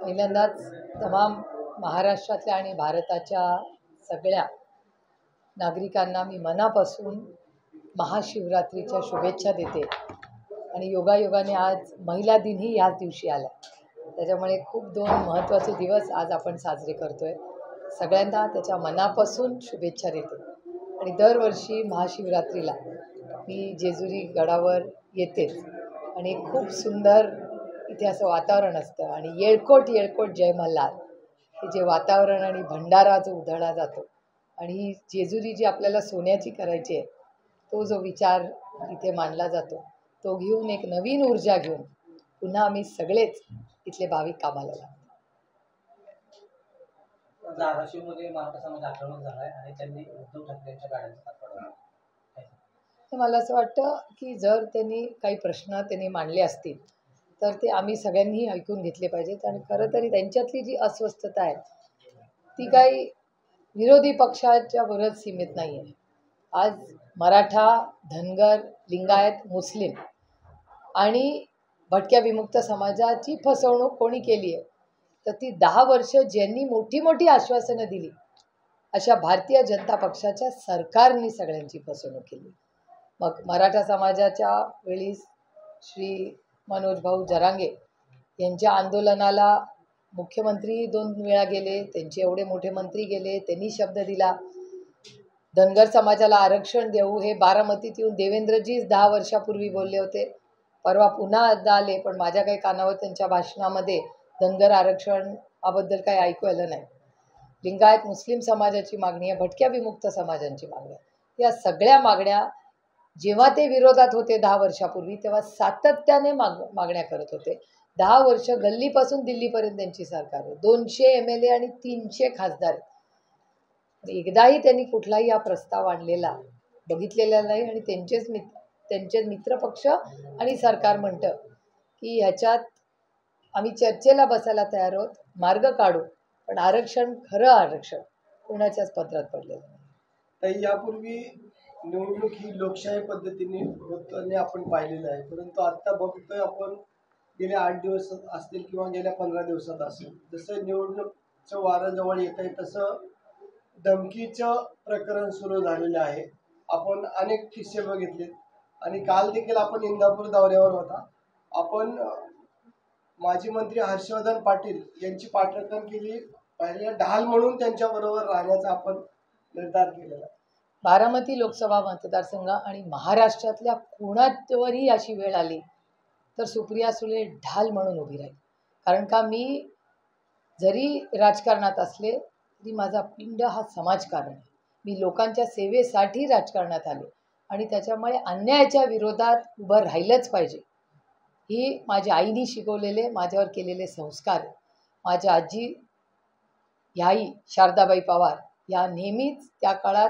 पहिल्यांदाच तमाम महाराष्ट्रातल्या आणि भारताच्या सगळ्या नागरिकांना मी मनापासून महाशिवरात्रीच्या शुभेच्छा देते. आणि योगायोगाने आज महिला दिनही याच दिवशी आला, त्याच्यामुळे खूप दोन महत्त्वाचे दिवस आज आपण साजरे करतोय. सगळ्यांना त्याच्या मनापासून शुभेच्छा देते. आणि दरवर्षी महाशिवरात्रीला मी जेजुरी गडावर येतेच आणि खूप सुंदर इथे असं वातावरण असतं आणि येळकोट येळकोट जय मल्हार हे जे वातावरण आणि भंडारा जो उधळला जातो आणि ही जेजुरी जी आपल्याला सोन्याची करायची आहे तो जो विचार इथे मांडला जातो तो घेऊन एक नवीन ऊर्जा घेऊन पुन्हा आम्ही सगळेच इथले भाविक कामाला लागतो. धाराशिवमध्ये मराठा समाज आक्रमक झाला आहे आणि त्यांनी उद्धव ठाकरेंच्या गाड्यांचा ताप पडवला. तर मला असं वाटतं की जर त्यांनी काही प्रश्न त्यांनी मांडले असतील तर ते आम्ही सगळ्यांनी ऐकून घेतले पाहिजेत. आणि खरं तरी त्यांच्यातली जी अस्वस्थता आहे ती काही विरोधी पक्षाच्या बरोबर सीमित नाही आहे. आज मराठा, धनगर, लिंगायत, मुस्लिम आणि भटक्या विमुक्त समाजाची फसवणूक कोणी केली आहे तर ती 10 वर्ष ज्यांनी मोठी मोठी आश्वासनं दिली अशा भारतीय जनता पक्षाच्या सरकारने सगळ्यांची फसवणूक केली. मग मराठा समाजाच्या वेळी श्री मनोज भाऊ जरांगे यांच्या आंदोलनाला मुख्यमंत्री 2 वेळा गेले, त्यांचे एवढे मोठे मंत्री गेले, त्यांनी शब्द दिला. धनगर समाजाला आरक्षण देऊ हे बारामतीत येऊन देवेंद्रजीच 10 वर्षापूर्वी बोलले होते. परवा पुन्हा एकदा आले, पण माझ्या काही कानावर त्यांच्या भाषणामध्ये धनगर आरक्षणाबद्दल काही ऐकू आलं नाही. लिंगायत मुस्लिम समाजाची मागणी आहे, भटक्या विमुक्त समाजांची मागणी आहे. या सगळ्या मागण्या जेव्हा ते विरोधात होते 10 वर्षापूर्वी तेव्हा सातत्याने मागण्या करत होते. 10 वर्ष गल्लीपासून दिल्लीपर्यंत त्यांची सरकार आहे. 200 MLA आणि 300 खासदार. एकदाही त्यांनी कुठलाही हा प्रस्ताव आणलेला बघितलेला नाही. आणि त्यांचे मित्रपक्ष आणि सरकार म्हणतं की ह्याच्यात आम्ही चर्चेला बसायला तयार आहोत, मार्ग काढू, पण आरक्षण खरं आरक्षण कोणाच्याच पत्रात पडलेलं नाही. तर यापूर्वी निवडणूक ही लोकशाही पद्धतीने होताना आपण पाहिलेलं आहे, परंतु आता बघतोय आपण गेले 8 दिवस असतील किंवा गेल्या 15 दिवसात असेल, जसं निवडणूकचं वारं जवळ येत आहे तसं धमकीचं प्रकरण सुरू झालेलं आहे. आपण अनेक किस्से बघितले आणि काल देखील आपण इंदापूर दौऱ्यावर होता. आपण माजी मंत्री हर्षवर्धन पाटील यांची पाठराखण केली, पहिल्या ढाल म्हणून त्यांच्याबरोबर राहण्याचा आपण निर्धार केलेला. बारामती लोकसभा मतदारसंघ आणि महाराष्ट्रातल्या कोणावरही अशी वेळ आली तर सुप्रिया सुळे ढाल म्हणून उभी राहील. कारण का मी जरी राजकारणात असले तरी माझा पिंड हा समाजकारण आहे. मी लोकांच्या सेवेसाठी राजकारणात आले आणि त्याच्यामुळे अन्यायाच्या विरोधात उभं राहिलंच पाहिजे. ही माझ्या आईने शिकवलेले माझ्यावर केलेले संस्कार. माझ्या आजी ह्याही शारदाबाई पवार या नेहमीच त्या काळात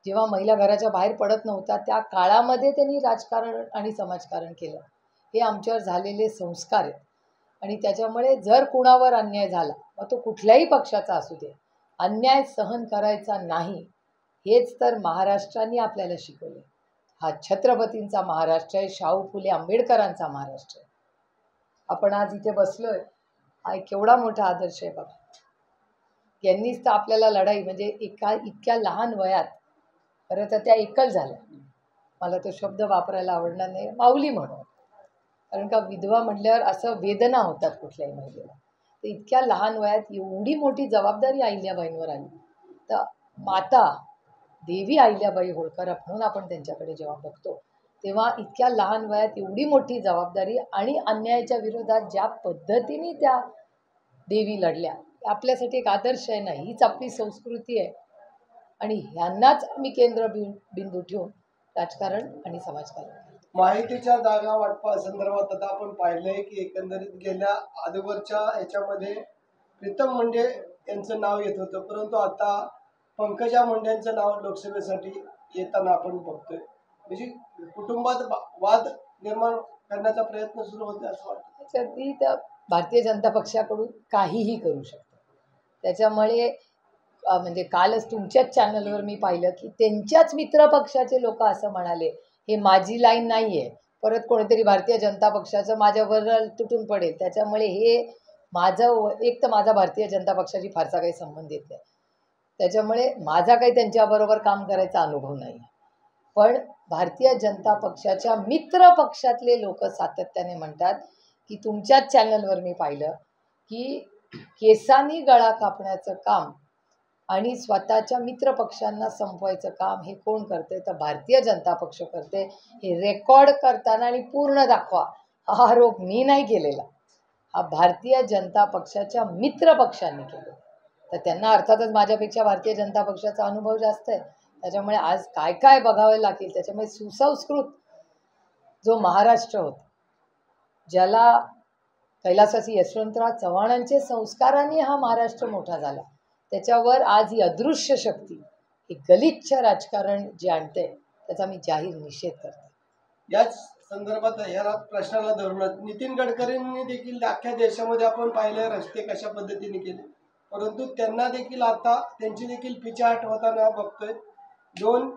जेव्हा महिला घराच्या बाहेर पडत नव्हत्या त्या काळामध्ये त्यांनी राजकारण आणि समाजकारण केलं. हे आमच्यावर झालेले संस्कार आहेत. आणि त्याच्यामुळे जर कुणावर अन्याय झाला मग तो कुठल्याही पक्षाचा असू दे, अन्याय सहन करायचा नाही. हेच तर महाराष्ट्राने आपल्याला शिकवले. हा छत्रपतींचा महाराष्ट्र आहे, शाहू फुले आंबेडकरांचा महाराष्ट्र आहे. आपण आज इथे बसलोय, हा केवढा मोठा आदर्श आहे बघा. यांनीच तर आपल्याला लढाई म्हणजे इतक्या लहान वयात खरं तर त्या एकल झाल्या. मला तो शब्द वापरायला आवडणार नाही, माऊली म्हणून. कारण का विधवा म्हटल्यावर असं वेदना होतात कुठल्याही महिलेला. तर इतक्या लहान वयात एवढी मोठी जबाबदारी अहिल्याबाईंवर आली. तर माता देवी अहिल्याबाई होळकर म्हणून आपण त्यांच्याकडे जेव्हा बघतो तेव्हा इतक्या लहान वयात एवढी मोठी जबाबदारी आणि अन्यायाच्या विरोधात ज्या पद्धतीने त्या देवी लढल्या आपल्यासाठी एक आदर्श आहे ना. हीच आपली संस्कृती आहे आणि ह्यांनाच आम्ही केंद्रबिंदू ठेवून राजकारण आणि समाजकारण. माहितीच्या जागा वाटपा संदर्भात आता आपण पाहिलंय की एकंदरीत गेल्या अगोदरच्या याच्यामध्ये प्रीतम मुंडे यांचं नाव येत होतं, परंतु आता पंकजा मुंडेंचं नाव लोकसभेसाठी येताना आपण बघतोय. म्हणजे कुटुंबात वाद निर्माण करण्याचा प्रयत्न सुरू होते असं वाटतं. ती तर भारतीय जनता पक्षाकडून काहीही करू शकतो. त्याच्यामुळे म्हणजे कालच तुमच्याच चॅनलवर मी पाहिलं की त्यांच्याच मित्रपक्षाचे लोक असं म्हणाले हे माझी लाईन नाही आहे, परत कोणीतरी भारतीय जनता पक्षाचं माझ्यावर तुटून पडेल, त्याच्यामुळे हे एक तर माझा भारतीय जनता पक्षाशी फारसा काही संबंध येत नाही, त्याच्यामुळे माझा काही त्यांच्याबरोबर काम करायचा अनुभव नाही. पण भारतीय जनता पक्षाच्या मित्र पक्षातले लोक सातत्याने म्हणतात की तुमच्याच चॅनलवर मी पाहिलं की केसांनी गळा कापण्याचं काम आणि स्वतःच्या मित्र पक्षांना संपवायचं काम हे कोण करते, तर भारतीय जनता पक्ष करते. हे रेकॉर्ड करताना आणि पूर्ण दाखवा, हा आरोप मी नाही केलेला, हा भारतीय जनता पक्षाच्या मित्र पक्षांनी केला. तर त्यांना अर्थातच माझ्यापेक्षा भारतीय जनता पक्षाचा अनुभव जास्त आहे, त्याच्यामुळे आज काय काय बघावं लागेल. त्याच्यामुळे सुसंस्कृत जो महाराष्ट्र होता, ज्याला कैलासवासी यशवंतराव चव्हाणांचे संस्कारांनी हा महाराष्ट्र मोठा झाला, त्याच्यावर आज ही अदृश्य शक्ती, हे गलिच्छ राजकारण जे आणते, त्याचा मी जाहीर निषेध करते. याच संदर्भात या प्रश्नाला धरूनच नितीन गडकरींनी देखील अख्ख्या देशामध्ये आपण पाहिले रस्ते कशा पद्धतीने केले, परंतु त्यांना देखील आता त्यांची देखील पिछाहट होताना बघतोय. 2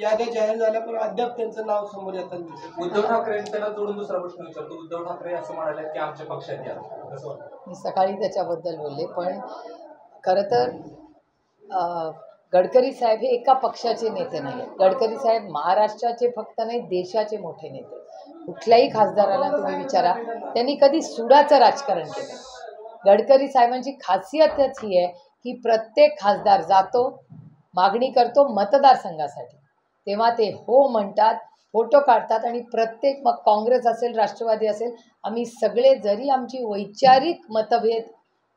याद्या जाहीर झाल्या पण अद्याप त्यांचं नाव समोर येताना दिसत. उद्धव ठाकरे यांना जोडून दुसरा प्रश्न विचारतो. उद्धव ठाकरे असं म्हणाले की आमच्या पक्षात या, कसं वाटतं? मी सकाळी त्याच्याबद्दल बोलले, पण खरं तर गडकरी साहेब हे एका पक्षाचे नेते नाही. गडकरी साहेब महाराष्ट्राचे फक्त नाही, देशाचे मोठे नेते. कुठल्याही खासदाराला तुम्ही विचारा, त्यांनी कधी सुडाचं राजकारण केलं. गडकरी साहेबांची खासियतच ही आहे की प्रत्येक खासदार जातो, मागणी करतो मतदारसंघासाठी, तेव्हा ते हो म्हणतात, फोटो काढतात आणि प्रत्येक, मग काँग्रेस असेल राष्ट्रवादी असेल, आम्ही सगळे जरी आमची वैचारिक मतभेद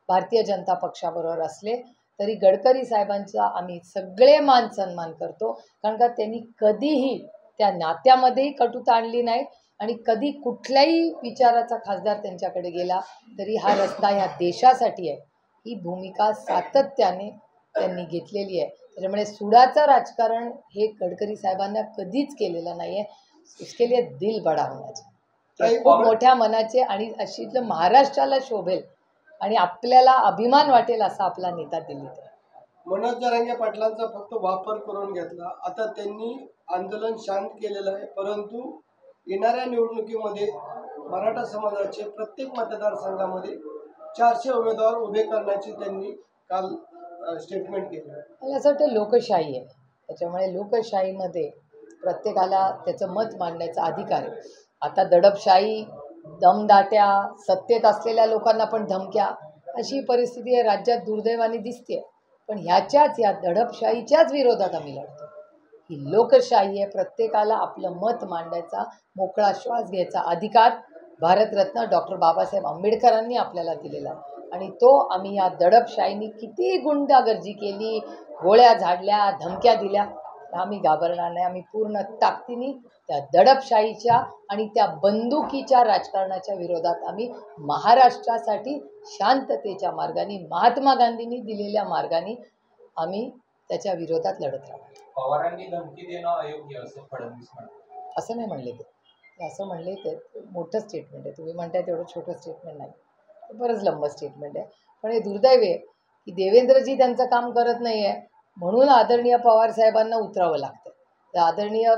भारतीय जनता पक्षाबरोबर असले तरी गडकरी साहेबांचा आम्ही सगळे मान सन्मान करतो, कारण का त्यांनी कधीही त्या नात्यामध्येही कटुता आणली नाही आणि कधी कुठल्याही विचाराचा खासदार त्यांच्याकडे गेला तरी हा रस्ता ह्या देशासाठी आहे, ही भूमिका सातत्याने त्यांनी घेतलेली आहे. त्याच्यामुळे सुडाचं राजकारण हे गडकरी साहेबांना कधीच केलेलं नाही आहे. उसके लिए दिल बडा होना चाहिए, खूप मोठ्या मनाचे आणि अशी महाराष्ट्राला शोभेल आणि आपल्याला अभिमान वाटेल असा आपला नेता दिल्लीत आहे. मनोज जरांगे पाटलांचा फक्त वापर करून घेतला. आता त्यांनी आंदोलन शांत केलेलं आहे, परंतु येणाऱ्या निवडणुकीमध्ये मराठा समाजाचे प्रत्येक मतदारसंघामध्ये 400 उमेदवार उभे करण्याची त्यांनी काल स्टेटमेंट केलं. मला असं वाटतं लोकशाही आहे, त्याच्यामुळे लोकशाहीमध्ये प्रत्येकाला त्याचं मत मांडण्याचा अधिकार आहे. आता दडपशाही, दमदाट्या, सत्तेत असलेल्या लोकांना पण धमक्या, अशी परिस्थिती राज्यात दुर्दैवाने दिसते. पण या दडपशाहीच्याच विरोधात आम्ही लढतो. ही लोकशाही आहे, प्रत्येकाला आपलं मत मांडायचा, मोकळा श्वास घ्यायचा अधिकार भारतरत्न डॉक्टर बाबासाहेब आंबेडकरांनी आपल्याला दिलेला आहे. आणि तो आम्ही या दडपशाहीनी किती गुंडागर्दी केली, गोळ्या झाडल्या, धमक्या दिल्या, आम्ही घाबरणार नाही. आम्ही पूर्ण ताकदीने त्या दडपशाहीच्या आणि त्या बंदुकीच्या राजकारणाच्या विरोधात आम्ही महाराष्ट्रासाठी शांततेच्या मार्गाने, महात्मा गांधींनी दिलेल्या मार्गाने आम्ही त्याच्या विरोधात लढत राहू. पवारांनी धमकी देणं अयोग्य असं फडणवीस म्हणतात. असं नाही म्हणले ते असं म्हणले ते मोठं स्टेटमेंट आहे. तुम्ही म्हणताय तेवढं छोटं स्टेटमेंट नाही, बरंच लंब स्टेटमेंट आहे. पण हे दुर्दैव आहे की देवेंद्रजी त्यांचं काम करत नाही आहे, म्हणून आदरणीय पवार साहेबांना उतरावं लागतं. तर आदरणीय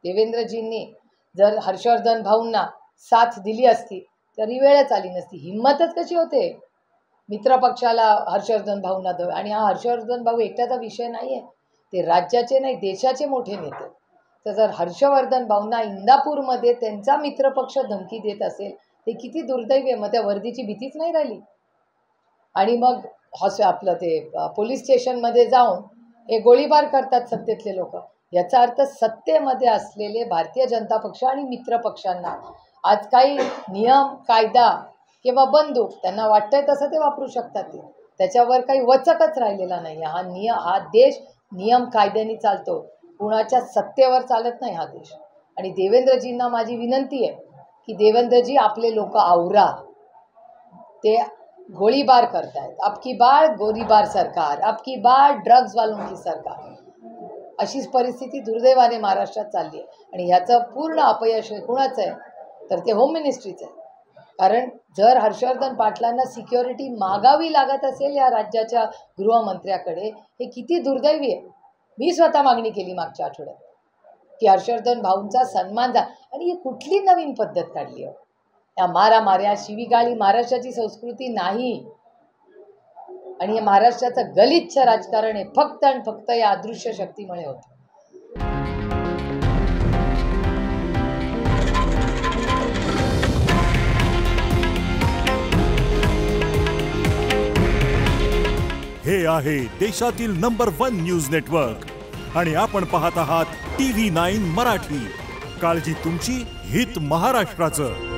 देवेंद्रजींनी जर हर्षवर्धन भाऊंना साथ दिली असती तरी वेळच आली नसती. हिंमतच कशी होते मित्रपक्षाला हर्षवर्धन भाऊंना द्यावं. आणि हा हर्षवर्धन भाऊ एकट्याचा विषय नाही आहे, ते राज्याचे नाही देशाचे मोठे नेते. तर जर हर्षवर्धन भाऊंना इंदापूरमध्ये त्यांचा मित्रपक्ष धमकी देत असेल ते किती दुर्दैवी आहे. मग त्या वर्दीची भीतीच नाही राहिली. आणि मग आपलं ते पोलीस स्टेशनमध्ये जाऊन हे गोळीबार करतात सत्तेतले लोक. याचा अर्थ सत्तेमध्ये असलेले भारतीय जनता पक्ष आणि मित्रपक्षांना आज काही नियम, कायदा किंवा बंदूक त्यांना वाटतंय तसं ते वापरू शकतात. त्याच्यावर काही वचकच राहिलेला नाही. हा देश नियम कायद्याने चालतो, कुणाच्या सत्तेवर चालत नाही हा देश. आणि देवेंद्रजींना माझी विनंती आहे की देवेंद्रजी आपले लोक आवरा. ते गोळीबार करतायत. अबकी बार गोळीबार सरकार, अबकी बार ड्रग्स वालों की सरकार, अशीच परिस्थिती दुर्दैवाने महाराष्ट्रात चालली आहे. आणि ह्याचं पूर्ण अपयश कुणाचं आहे तर ते होम मिनिस्ट्रीचं आहे. कारण जर हर्षवर्धन पाटलांना सिक्युरिटी मागावी लागत असेल या राज्याच्या गृहमंत्र्याकडे, हे किती दुर्दैवी आहे. मी स्वतः मागणी केली मागच्या आठवड्यात की हर्षवर्धन भाऊंचा सन्मान आणि ही कुठली नवीन पद्धत काढली आहे. या मारामाऱ्या शिवीगाळी महाराष्ट्राची संस्कृती नाही. आणि हे महाराष्ट्राचं गलिच्छ राजकारण आहे फक्त आणि फक्त या अदृश्य शक्तीमुळे होतं. हे आहे देशातील नंबर 1 न्यूज नेटवर्क आणि आपण पाहत आहात TV9 मराठी. काळजी तुमची, हित महाराष्ट्राचं.